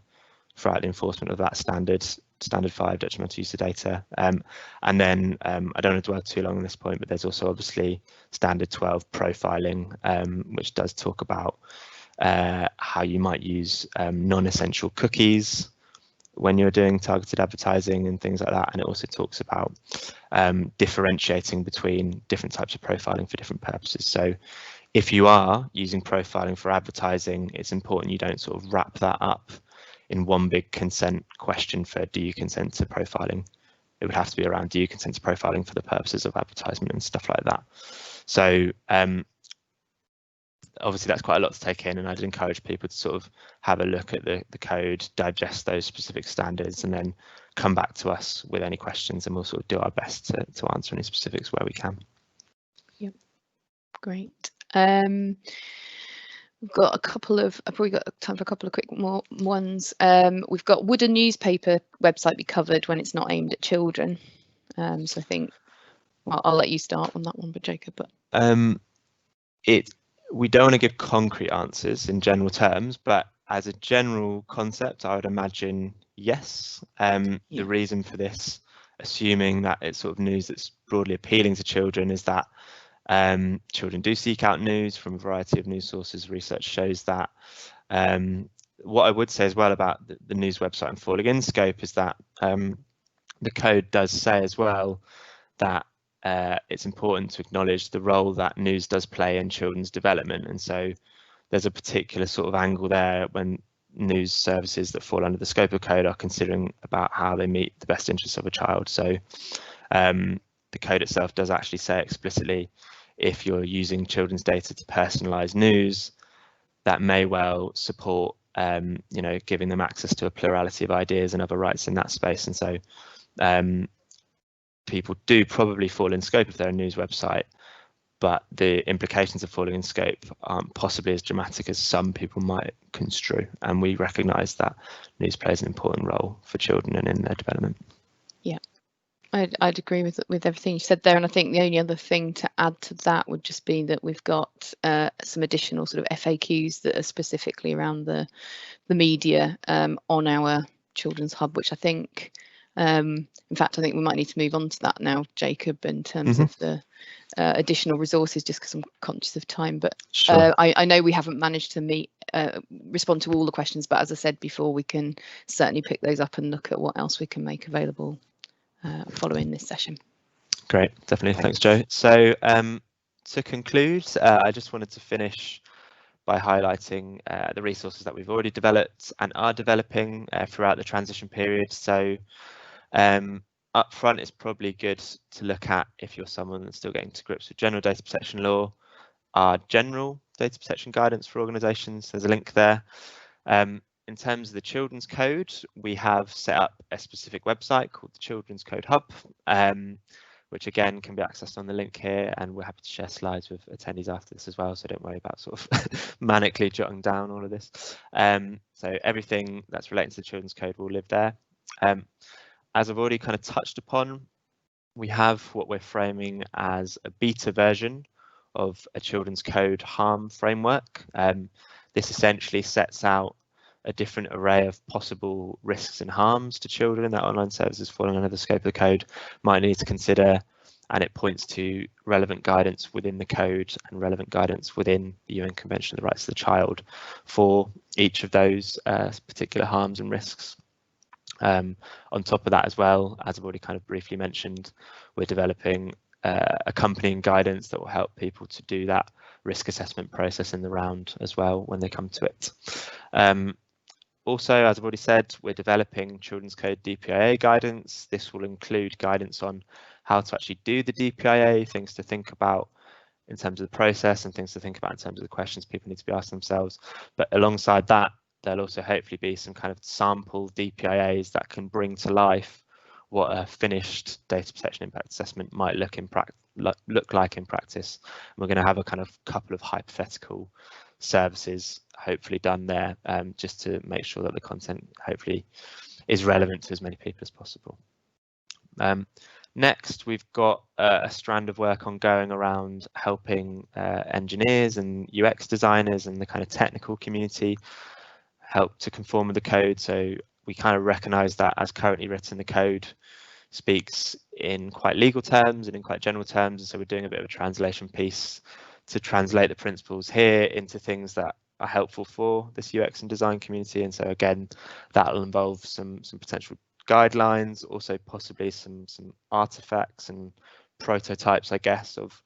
[SPEAKER 2] throughout the enforcement of that standard 5, detrimental use of data. And then I don't want to dwell too long on this point, but there's also obviously standard 12 profiling, which does talk about how you might use non-essential cookies when you're doing targeted advertising and things like that. And it also talks about differentiating between different types of profiling for different purposes. So if you are using profiling for advertising, it's important you don't sort of wrap that up in one big consent question for do you consent to profiling. It would have to be around do you consent to profiling for the purposes of advertisement and stuff like that. So obviously that's quite a lot to take in, and I'd encourage people to sort of have a look at the code, digest those specific standards, and then come back to us with any questions, and we'll sort of do our best to answer any specifics where we can.
[SPEAKER 3] Yep, great. We've got a couple of, I've probably got time for a couple of quick more ones. We've got, would a newspaper website be covered when it's not aimed at children? So I think, well, I'll let you start on that one, but Jacob. But
[SPEAKER 2] we don't want to give concrete answers in general terms, but as a general concept, I would imagine yes. The reason for this, assuming that it's sort of news that's broadly appealing to children, is that children do seek out news from a variety of news sources. Research shows that. What I would say as well about the news website and falling in scope is that the code does say as well that it's important to acknowledge the role that news does play in children's development, and so there's a particular sort of angle there when news services that fall under the scope of code are considering about how they meet the best interests of a child. So the code itself does actually say explicitly, if you're using children's data to personalize news, that may well support you know, giving them access to a plurality of ideas and other rights in that space. And so people do probably fall in scope if they're a news website, but the implications of falling in scope aren't possibly as dramatic as some people might construe. And we recognise that news plays an important role for children and in their development.
[SPEAKER 3] Yeah, I'd agree with everything you said there. And I think the only other thing to add to that would just be that we've got some additional sort of FAQs that are specifically around the media on our Children's Hub, which I think, in fact, I think we might need to move on to that now, Jacob, in terms of the additional resources, just because I'm conscious of time. But
[SPEAKER 2] sure.
[SPEAKER 3] I know we haven't managed to respond to all the questions, but as I said before, we can certainly pick those up and look at what else we can make available following this session.
[SPEAKER 2] Great, definitely. Thanks, Joe. So to conclude, I just wanted to finish by highlighting the resources that we've already developed and are developing throughout the transition period. So up front, it's probably good to look at, if you're someone that's still getting to grips with general data protection law, our general data protection guidance for organisations. There's a link there. In terms of the Children's Code, we have set up a specific website called the Children's Code Hub, which again can be accessed on the link here, and we're happy to share slides with attendees after this as well, so don't worry about sort of manically jotting down all of this. So everything that's related to the Children's Code will live there. As I've already kind of touched upon, we have what we're framing as a beta version of a Children's Code harm framework. This essentially sets out a different array of possible risks and harms to children that online services falling under the scope of the code might need to consider, and it points to relevant guidance within the code and relevant guidance within the UN Convention of the Rights of the Child for each of those particular harms and risks. On top of that as well, as I've already kind of briefly mentioned, we're developing accompanying guidance that will help people to do that risk assessment process in the round as well when they come to it. Also, as I've already said, we're developing Children's Code DPIA guidance. This will include guidance on how to actually do the DPIA, things to think about in terms of the process and things to think about in terms of the questions people need to be asking themselves. But alongside that, there'll also hopefully be some kind of sample DPIAs that can bring to life what a finished data protection impact assessment might look like in practice. And we're going to have a kind of couple of hypothetical services hopefully done there, just to make sure that the content hopefully is relevant to as many people as possible. Next, we've got a strand of work ongoing around helping engineers and UX designers and the kind of technical community help to conform with the code. So we kind of recognise that as currently written, the code speaks in quite legal terms and in quite general terms, and so we're doing a bit of a translation piece to translate the principles here into things that are helpful for this UX and design community. And so again, that will involve some potential guidelines, also possibly some artifacts and prototypes, I guess, of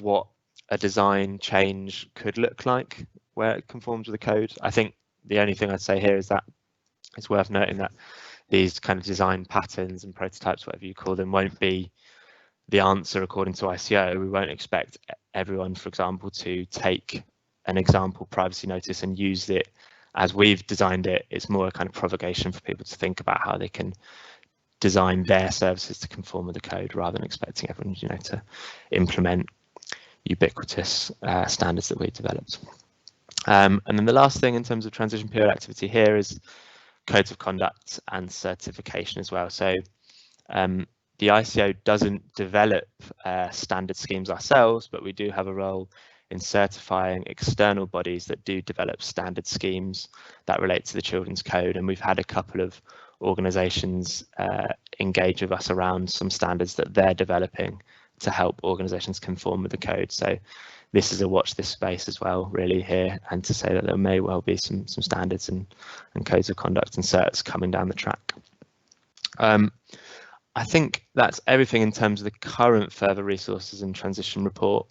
[SPEAKER 2] what a design change could look like where it conforms with the code. I think the only thing I'd say here is that It's worth noting that these kind of design patterns and prototypes, whatever you call them, won't be the answer according to ICO. We won't expect everyone, for example, to take an example privacy notice and use it as we've designed it. It's more a kind of provocation for people to think about how they can design their services to conform with the code, rather than expecting everyone, to implement ubiquitous standards that we developed. And then the last thing in terms of transition period activity here is codes of conduct and certification as well. So the ICO doesn't develop standard schemes ourselves, but we do have a role in certifying external bodies that do develop standard schemes that relate to the Children's Code. And we've had a couple of organisations engage with us around some standards that they're developing to help organisations conform with the code. So this is a watch this space as well, really, here, and to say that there may well be some standards and codes of conduct and certs coming down the track. I think that's everything in terms of the current further resources and transition support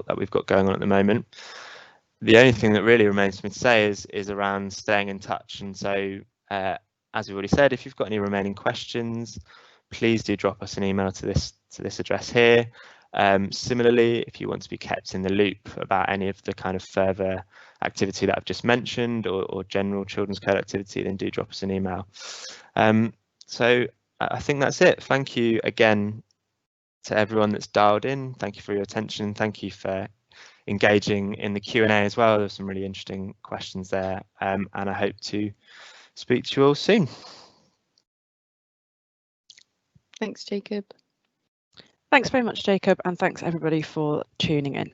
[SPEAKER 2] that we've got going on at the moment. The only thing that really remains for me to say is around staying in touch. And so, as we've already said, if you've got any remaining questions, please do drop us an email to this address here. Similarly, if you want to be kept in the loop about any of the kind of further activity that I've just mentioned, or general Children's Code activity, then do drop us an email. So I think that's it. Thank you again to everyone that's dialed in. Thank you for your attention. Thank you for engaging in the Q&A as well. There's some really interesting questions there, and I hope to speak to you all soon.
[SPEAKER 3] Thanks, Jacob.
[SPEAKER 1] Thanks very much, Jacob, and thanks everybody for tuning in.